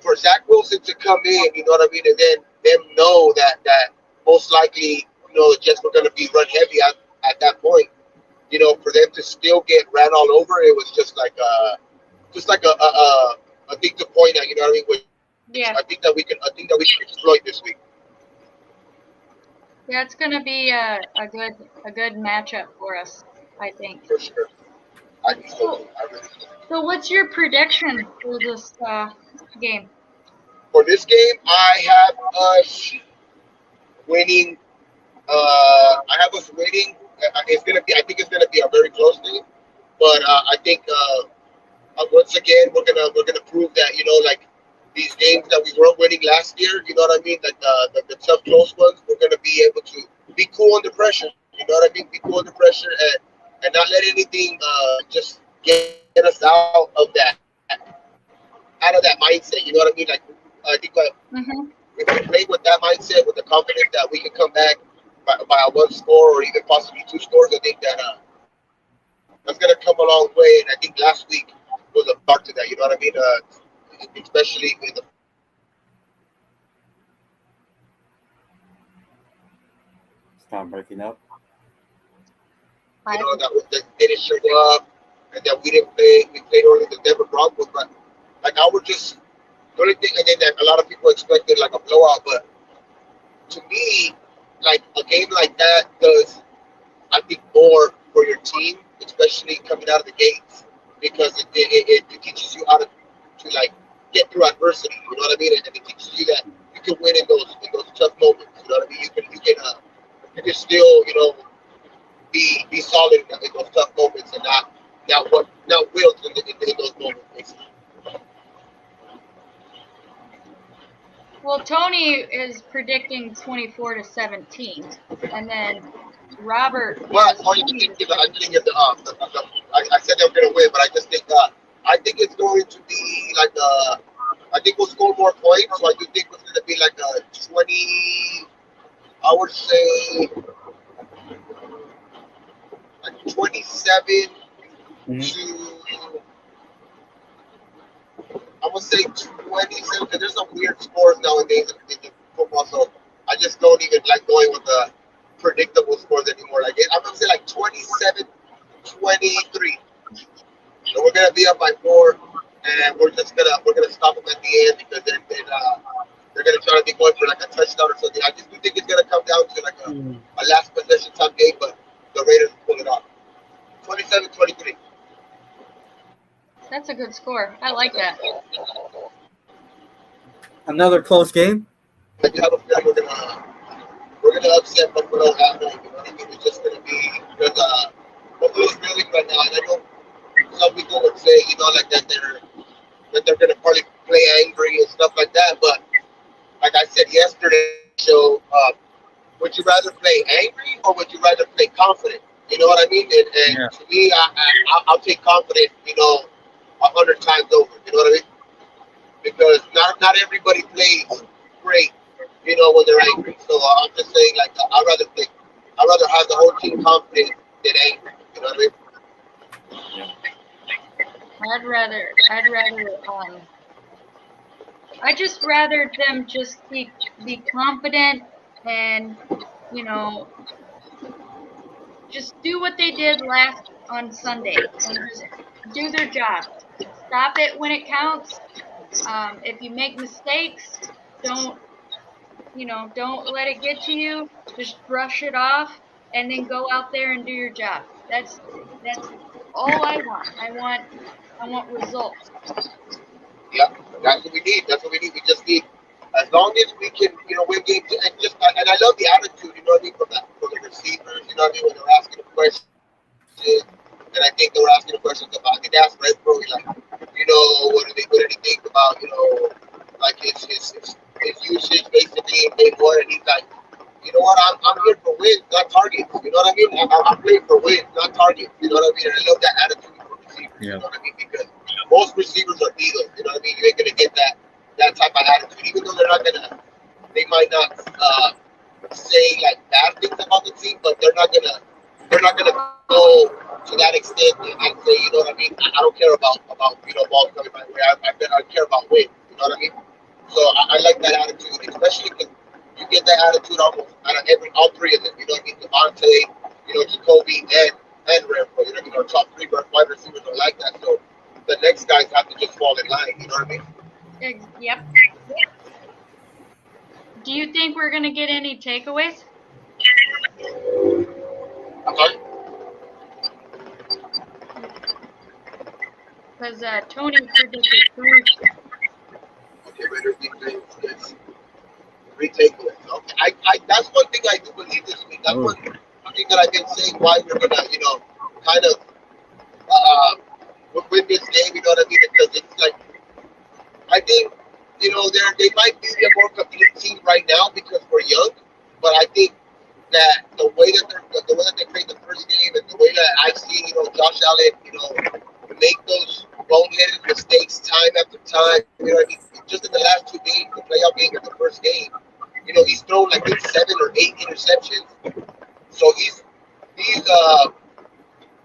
for Zach Wilson to come in, you know what I mean, and then them know that most likely the Jets were going to be run heavy at that point. For them to still get ran all over, it was just like a thing to point at. You know what I mean? Which Yeah. I think that we can exploit this week. Yeah, it's gonna be a good matchup for us, I think. For sure. I think so. I really do. So what's your prediction for this game? For this game, I have us winning. I have us winning. I think it's gonna be a very close game, but I think once again we're gonna prove that like these games that we weren't winning last year. You know what I mean? Like the tough close ones, we're gonna be able to be cool under pressure. You know what I mean? Be cool under pressure and not let anything just get us out of that mindset. You know what I mean? Like I think if we play with that mindset, with the confidence that we can come back by a one score or even possibly two scores, I think that that's gonna come a long way. And I think last week was a part to that. You know what I mean? Especially with the Stop breaking up. that they didn't show up and that we didn't play. We played only the Denver Broncos, but like I would just the only thing, and then that a lot of people expected like a blowout, but to me, like a game like that does, I think, more for your team, especially coming out of the gates, because it teaches you how to like get through adversity. You know what I mean? And it teaches you that you can win in those tough moments. You know what I mean? You can still be solid in those tough moments and not wilt in those moments. Basically. Well, Tony is predicting 24-17, and then Robert. Well, I didn't get I said they were going to win, but I just think I think it's going to be like I think we'll score more points, so I do think it's going to be like a 20. I would say like 27 to. I'm gonna say 27 because there's some weird scores nowadays in football, so I just don't even like going with the predictable scores anymore. Like I'm gonna say like 27-23. So we're gonna be up by 4, and we're gonna stop them at the end because then they're gonna try to be going for like a touchdown or something. I just do think it's gonna come down to like a last possession type game, but the Raiders pull it off. 27-23. That's a good score. I like that. Another close game. I do have a feeling we're gonna upset Buffalo at home. You know what I mean? It's just gonna be because Buffalo's reeling right now, and I know some people would say, like that they're gonna probably play angry and stuff like that. But like I said yesterday, so would you rather play angry or would you rather play confident? You know what I mean? And to me, I'll take confident. 100 times over. You know what I mean? Because not everybody plays great, when they're angry. So I'm just saying, like, I'd rather have the whole team confident than angry. You know what I mean? I'd just rather them just be confident and, just do what they did last on Sunday and just do their job. Stop it when it counts. If you make mistakes, don't let it get to you. Just brush it off and then go out there and do your job. That's all I want. I want results. Yeah, that's what we need. That's what we need. We just need, as long as we can, win games. And I love the attitude, you know what I mean, from the receivers, you know what I mean, when they're asking a question. And I think they were asking the questions about, they asked Renfro, like, what did he think about, like his usage basically in game one, and he's like, you know what, I'm here for wins, not targets. You know what I mean? I'm playing for wins, not targets. You know what I mean? And I love that attitude for receivers. Yeah. You know what I mean? Because most receivers are dealers. You know what I mean? You ain't gonna get that type of attitude, even though they might not say like bad things about the team, but they're not gonna go to that extent and say, you know what I mean? I don't care about balls coming my way. I care about wins. You know what I mean? So I like that attitude, especially because you get that attitude almost out of all three of them. You know what I mean? Devontae, Jacoby, and Renfro. You know what I mean? Our top three wide receivers are like that. So the next guys have to just fall in line. You know what I mean? Yep. Do you think we're gonna get any takeaways? Okay. Because Tony predicted 3. Okay, Raiders defense is 3 takeaways. Okay, I that's one thing I do believe this week. That's one thing that I've been saying why we're gonna, kind of win this game. You know what I mean? Because it's like, I think, they might be a more complete team right now because we're young, but I think that the way that they played the first game and the way that I've seen, Josh Allen, make those boneheaded mistakes time after time. You know what I mean? Just in the last 2 games, the playoff game and the first game, he's thrown like 7 or 8 interceptions. So he's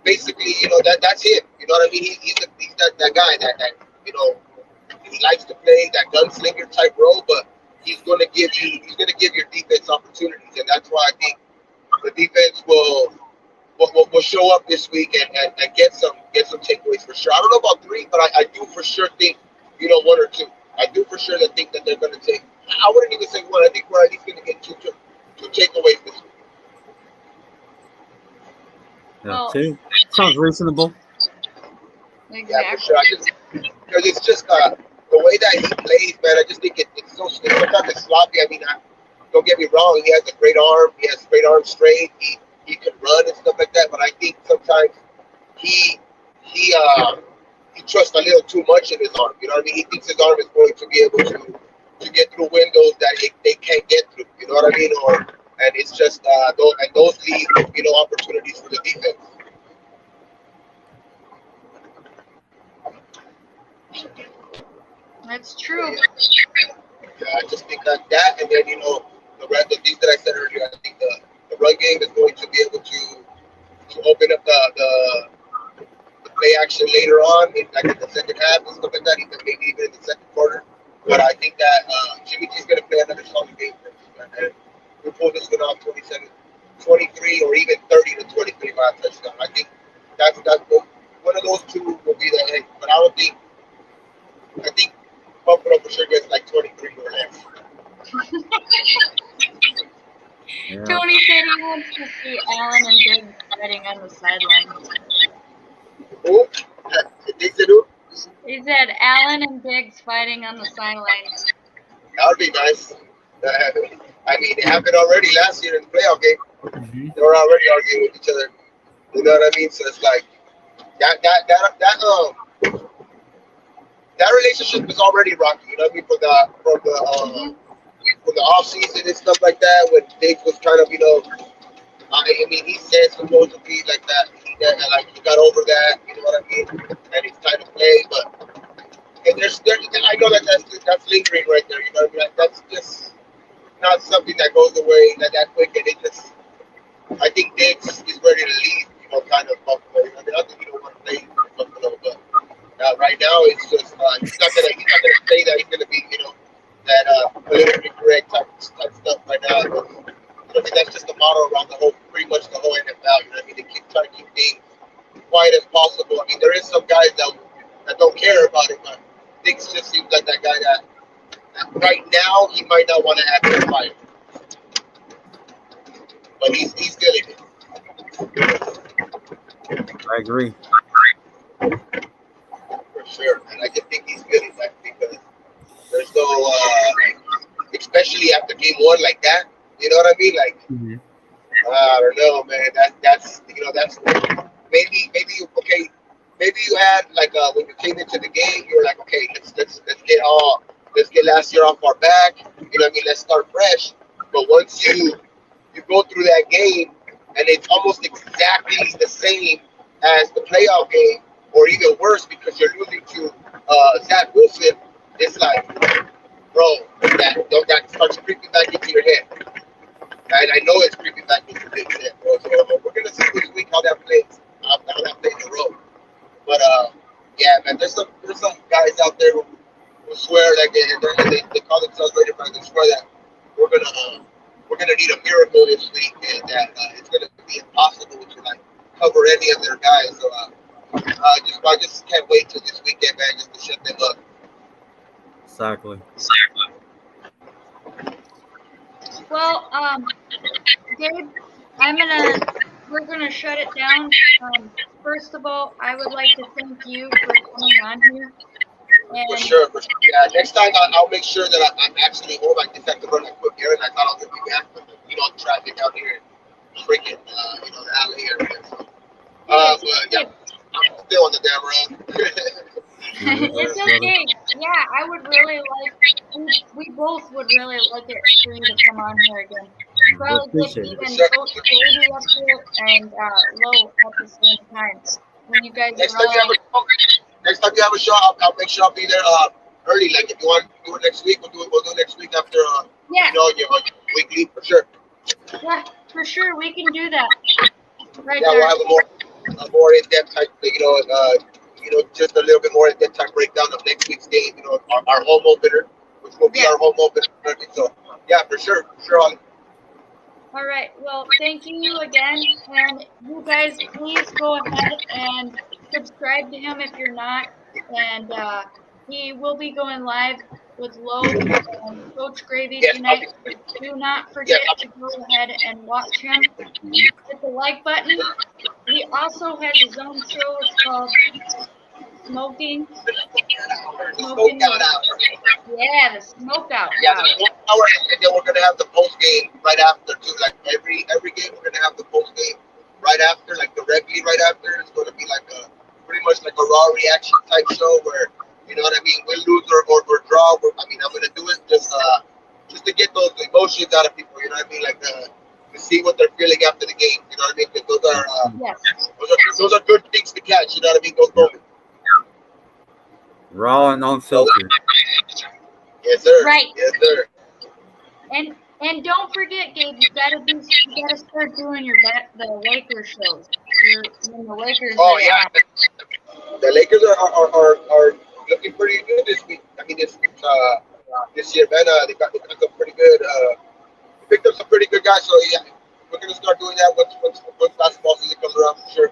basically, that's him. You know what I mean? He's that guy that he likes to play that gunslinger type role, but he's gonna give your defense opportunities, and that's why I think the defense will show up this week and get some takeaways for sure. I don't know about 3, but I do for sure think 1 or 2. I do for sure think that they're going to take. I wouldn't even say 1. I think we're at least going to get two takeaways this week. Yeah, Well, 2 sounds reasonable. Yeah, for exactly. sure. Because it's just the way that he plays, man. I just think it's so sometimes it's sloppy. I mean, don't get me wrong. He has a great arm. He has great arm strength. He can run and stuff like that. But I think sometimes he trusts a little too much in his arm. You know what I mean? He thinks his arm is going to be able to get through windows that they can't get through. You know what I mean? And it's just those leave opportunities for the defense. That's true. Yeah, I just think that, and then the things that I said earlier. I think the run game is going to be able to open up the play action later on, in the second half and stuff like that, maybe even in the second quarter. But I think that Jimmy G's going to play another solid game for us. And we pulled this one off 23 or even 30 to 23 by a touchdown. I think that's one of those 2 will be the end. But I think Buffalo for sure gets like 23 or less. Yeah. Tony said he wants to see Allen and Diggs sweating on the sideline. Who? Diggs and who? He said Allen and Diggs fighting on the sideline. That would be nice. I mean, it happened already last year in the playoff game. Mm-hmm. They were already arguing with each other. You know what I mean? So it's like that relationship is already rocky. You know what I mean? From the off season and stuff like that, when Diggs was kind of, I mean, he said supposedly like that, he got over that. You know what I mean? And he's trying to play, but and I know that's lingering right there. You know what I mean? That's just not something that goes away that quick. And it just, I think Diggs is ready to leave. Kind of Buffalo. I mean, I think he don't want to play for Buffalo, but right now it's just he's not gonna say that he's gonna be that politically correct type stuff right now. But, I mean, that's just the motto around pretty much the whole NFL. You know what I mean? as possible. I mean, there is some guys that don't care about it, but Diggs just seems like that guy that right now he might not want to add to the fire, but he's good at it. I agree. For sure, and I just think he's good at that because there's no, especially after game one like that. You know what I mean? Like, Mhm. I don't know, man. That's maybe okay. Maybe you had like when you came into the game, you were like, okay, let's get last year off our back. You know what I mean? Let's start fresh. But once you go through that game and it's almost exactly the same as the playoff game, or even worse because you're losing to Zach Wilson, it's like, bro, that starts creeping back into your head. And I know it's creeping back into your head, bro. So we're gonna see this week how that plays in the road. But yeah, man, there's some guys out there who swear like they call themselves Raider fans. They swear that we're gonna need a miracle this week, and that it's gonna be impossible to like cover any of their guys. So I just can't wait till this weekend, man, just to shut them up. Exactly. Well, Gabe, we're gonna shut it down. First of all, I would like to thank you for coming on here. For And sure. Yeah, next time I'll make sure that I'm actually home. I just have to run a quick errand. I thought I was gonna be back, but traffic out here, freaking, the LA area. So, but yeah, I'm still on the damn road. it's okay. Yeah, I would really like. We both would really like it for you to come on here again. Probably get appreciate it. even Coach Brady up here and Low at the same time. When you guys Next are time you have all. next time you have a show, I'll make sure I'll be there early. Like if you want to do it next week, we'll do it next week after Yeah. your weekly for sure. Yeah, for sure, we can do that. Right Yeah, there. we'll have a more in-depth type, just a little bit more in-depth type breakdown of next week's game. Our home opener, which will be Yeah. our home opener. So yeah, for sure, Holly. All right. Well, thank you again, and you guys, please go ahead and subscribe to him if you're not. And he will be going live with Lowe and Coach Gravy Yes, tonight. Do not forget to go ahead and watch him. Hit the like button. He also has his own show. It's called Smoking. Smoke out hour. Yeah, the Smoke Out. Yeah, the 1 hour, and then we're gonna have the post game right after too. Like every game, we're gonna have the post game right after, like directly right after. It's gonna be like pretty much like a raw reaction type show where you know what I mean, win, lose or draw. I'm gonna do it just to get those emotions out of people. You know what I mean, like to see what they're feeling after the game. You know what I mean? 'Cause Yes. those are good things to catch. You know what I mean? Those moments. Raw and unfiltered. Yes, sir. Right. Yes, sir. And don't forget, Gabe, you gotta start doing the Lakers shows. When the Lakers. Oh are yeah, on. the Lakers are looking pretty good this week. I mean, this year, man, they got some pretty good. They picked up some pretty good guys. So yeah, we're gonna start doing that once basketball season comes around for sure.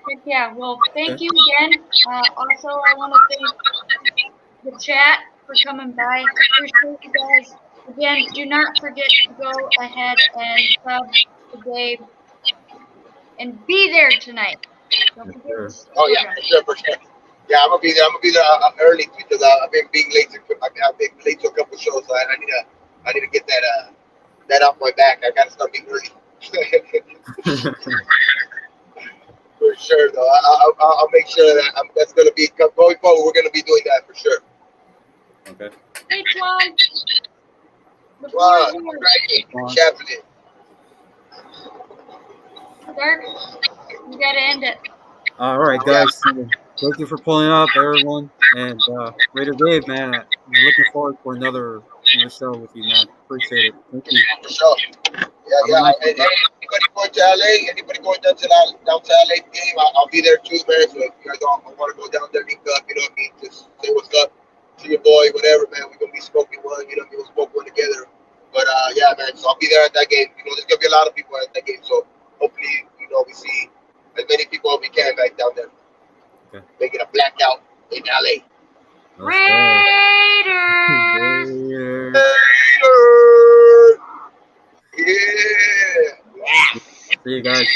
Heck yeah. Well, thank you again. Also, I want to thank the chat for coming by. Appreciate you guys. Again, do not forget to go ahead and sub to Gabe and be there tonight. Don't forget to sub Oh yeah, him. for sure. Yeah, I'm gonna be there. Early because I've been being late. I've been late to a couple shows, so I need to get that off my back. I gotta start being early. For sure, though. I'll make sure that that's gonna be going forward. We're gonna be doing that for sure. Okay. Hey, Twan. The Wow, floor is yours. Chaplain. Dark, you gotta end it. All right, guys. So, thank you for pulling up, everyone. And Raider Dave, man, I'm looking forward for another show with you, man. Appreciate it. Thank you. For sure. Yeah. And anybody going to LA? Anybody going down to LA game? I'll be there too, man. So if you guys want to go down there, link up, you know what I mean? Just say what's up to your boy, whatever, man. We're gonna be smoking one, you know what I mean? We'll smoke one together. But yeah, man. So I'll be there at that game. There's gonna be a lot of people at that game. So hopefully, we see as many people as we can right down there. Okay. Make it a blackout in LA. Let's go. Raiders! Raiders. Yeah. See you guys.